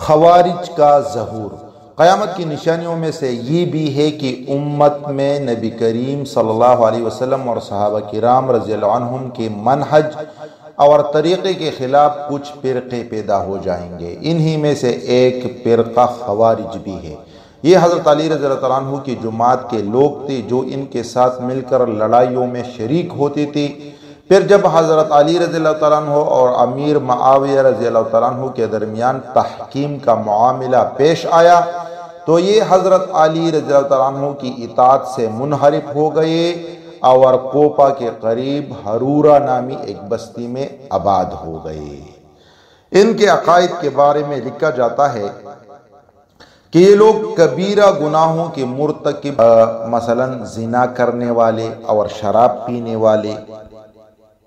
خوارج کا ظہور۔ قیامت کی نشانیوں میں سے یہ بھی ہے کہ امت میں نبی کریم صلی اللہ علیہ وسلم اور صحابہ کرام رضی اللہ عنہم کے منہج اور طریقے کے خلاف کچھ فرقے پیدا ہو جائیں گے۔ انہی میں سے ایک فرقہ خوارج بھی ہے۔ یہ حضرت علی رضی اللہ عنہ کی جماعت کے لوگ تھے جو ان کے ساتھ مل کر لڑائیوں میں شریک ہوتے تھے۔ پھر جب حضرت علی رضی اللہ عنہ اور امیر معاویہ رضی اللہ عنہ کے درمیان تحکیم کا معاملہ پیش آیا تو یہ حضرت علی رضی اللہ عنہ کی اطاعت سے منحرف ہو گئے اور کوپا کے قریب ہرورا نامی ایک بستی میں آباد ہو گئے۔ ان کے عقائد کے بارے میں لکھا جاتا ہے کہ یہ لوگ کبیرہ گناہوں کے مرتکب مثلا زنا کرنے والے اور شراب پینے والے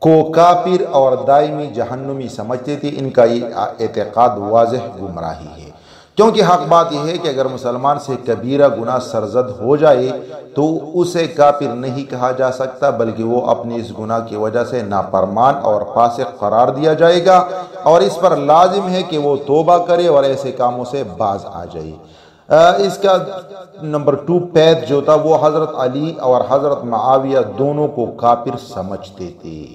کو کافر اور دائمی جہنمی سمجھتے تھے۔ ان کا یہ اعتقاد واضح گمراہی ہے، کیونکہ حق بات یہ ہے کہ اگر مسلمان سے کبیرہ گناہ سرزد ہو جائے تو اسے کافر نہیں کہا جا سکتا، بلکہ وہ اپنی اس گناہ کی وجہ سے نافرمان اور فاسق قرار دیا جائے گا، اور اس پر لازم ہے کہ وہ توبہ کرے اور ایسے کاموں سے باز آ جائے۔ اس کا نمبر 2 پید جو تھا وہ حضرت علی اور حضرت معاویہ دونوں کو کافر سمجھتے تھے،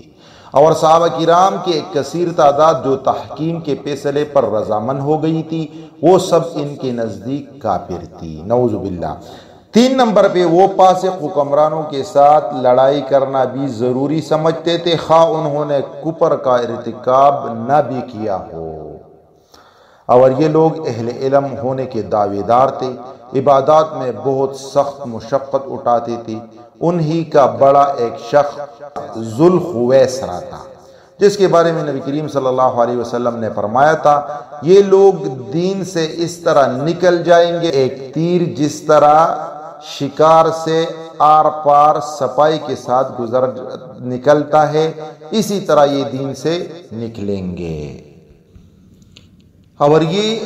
اور صحابہ کرام کی ایک کثیر تعداد جو تحکیم کے فیصلے پر رضامند ہو گئی تھی وہ سب ان کے نزدیک کافر تھی، نعوذ باللہ۔ 3 نمبر پہ وہ فاسق حکمرانوں کے ساتھ لڑائی کرنا بھی ضروری سمجھتے تھے، خواہ انہوں نے کفر کا ارتکاب نہ بھی کیا ہو، اور یہ لوگ اہل علم ہونے کے دعوے دار تھے، عبادات میں بہت سخت مشقت اٹھاتے تھے۔ انہی کا بڑا ایک شخص ذوالخویسرہ تھا، جس کے بارے میں نبی کریم صلی اللہ علیہ وسلم نے فرمایا تھا یہ لوگ دین سے اس طرح نکل جائیں گے ایک تیر جس طرح شکار سے آر پار سپاہی کے ساتھ نکلتا ہے، اسی طرح یہ دین سے نکلیں گے۔ اور یہ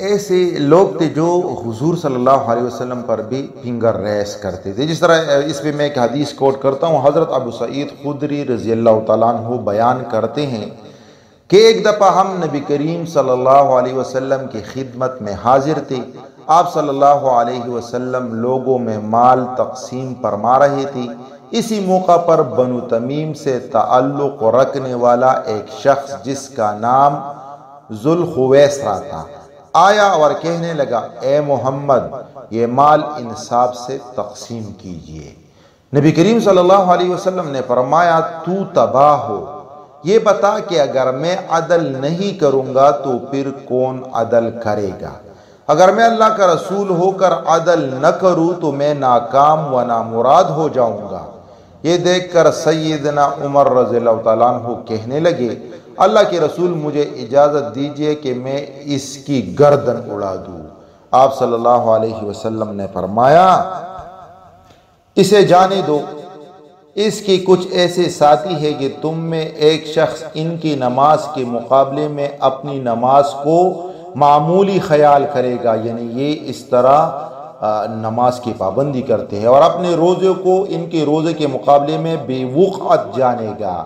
ایسے لوگ تھے جو حضور صلی اللہ علیہ وسلم پر بھی فنگر ریس کرتے تھے۔ جس طرح اس پہ میں ایک حدیث کوٹ کرتا ہوں، حضرت ابو سعید خدری رضی اللہ تعالیٰ عنہ بیان کرتے ہیں کہ ایک دفعہ ہم نبی کریم صلی اللہ علیہ وسلم کی خدمت میں حاضر تھے۔ آپ صلی اللہ علیہ وسلم لوگوں میں مال تقسیم فرما رہے تھے۔ اسی موقع پر بنو تمیم سے تعلق رکھنے والا ایک شخص جس کا نام ذوالخویسرہ تھا آیا اور کہنے لگا، اے محمد یہ مال انصاف سے تقسیم کیجئے۔ نبی کریم صلی اللہ علیہ وسلم نے فرمایا تو تباہ ہو، یہ بتا کہ اگر میں عدل نہیں کروں گا تو پھر کون عدل کرے گا؟ اگر میں اللہ کا رسول ہو کر عدل نہ کروں تو میں ناکام و نامراد ہو جاؤں گا۔ یہ دیکھ کر سیدنا عمر رضی اللہ تعالیٰ عنہ کہنے لگے، اللہ کے رسول مجھے اجازت دیجئے کہ میں اس کی گردن اڑا دوں۔ آپ صلی اللہ علیہ وسلم نے فرمایا اسے جانے دو، اس کے کچھ ایسے ساتھی ہیں کہ تم میں ایک شخص ان کی نماز کے مقابلے میں اپنی نماز کو معمولی خیال کرے گا، یعنی یہ اس طرح نماز کی پابندی کرتے ہیں، اور اپنے روزے کو ان کے روزے کے مقابلے میں بے وقعت جانے گا۔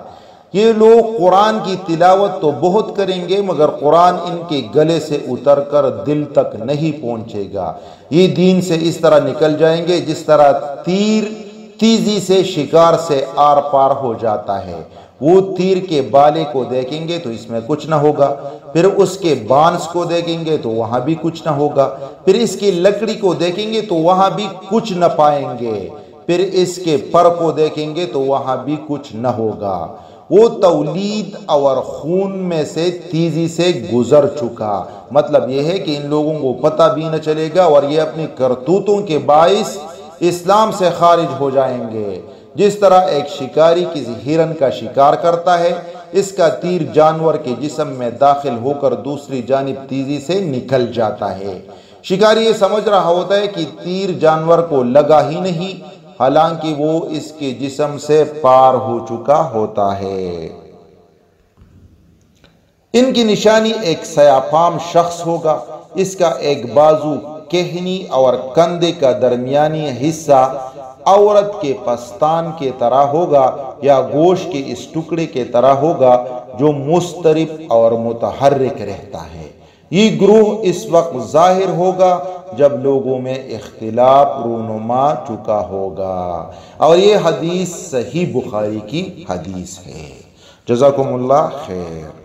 یہ لوگ قرآن کی تلاوت تو بہت کریں گے مگر قرآن ان کے گلے سے اتر کر دل تک نہیں پہنچے گا۔ یہ دین سے اس طرح نکل جائیں گے جس طرح تیر تیزی سے شکار سے آر پار ہو جاتا ہے۔ وہ تیر کے بالے کو دیکھیں گے تو اس میں کچھ نہ ہوگا، پھر اس کے بانس کو دیکھیں گے تو وہاں بھی کچھ نہ ہوگا، پھر اس کی لکڑی کو دیکھیں گے تو وہاں بھی کچھ نہ پائیں گے، پھر اس کے پر کو دیکھیں گے تو وہاں بھی کچھ نہ ہوگا۔ وہ تولید اور خون میں سے تیزی سے گزر چکا۔ مطلب یہ ہے کہ ان لوگوں کو پتہ بھی نہ چلے گا اور یہ اپنی کرتوتوں کے باعث اسلام سے خارج ہو جائیں گے۔ جس طرح ایک شکاری کسی ہرن کا شکار کرتا ہے، اس کا تیر جانور کے جسم میں داخل ہو کر دوسری جانب تیزی سے نکل جاتا ہے۔ شکاری یہ سمجھ رہا ہوتا ہے کہ تیر جانور کو لگا ہی نہیں، حالانکہ وہ اس کے جسم سے پار ہو چکا ہوتا ہے۔ ان کی نشانی ایک سیافام شخص ہوگا، اس کا ایک بازو کہنی اور کندھے کا درمیانی حصہ عورت کے پستان کے طرح ہوگا یا گوشت کے اس ٹکڑے کے طرح ہوگا جو مضطرب اور متحرک رہتا ہے۔ یہ گروہ اس وقت ظاہر ہوگا جب لوگوں میں اختلاف رونما چکا ہوگا، اور یہ حدیث صحیح بخاری کی حدیث ہے۔ جزاکم اللہ خیر۔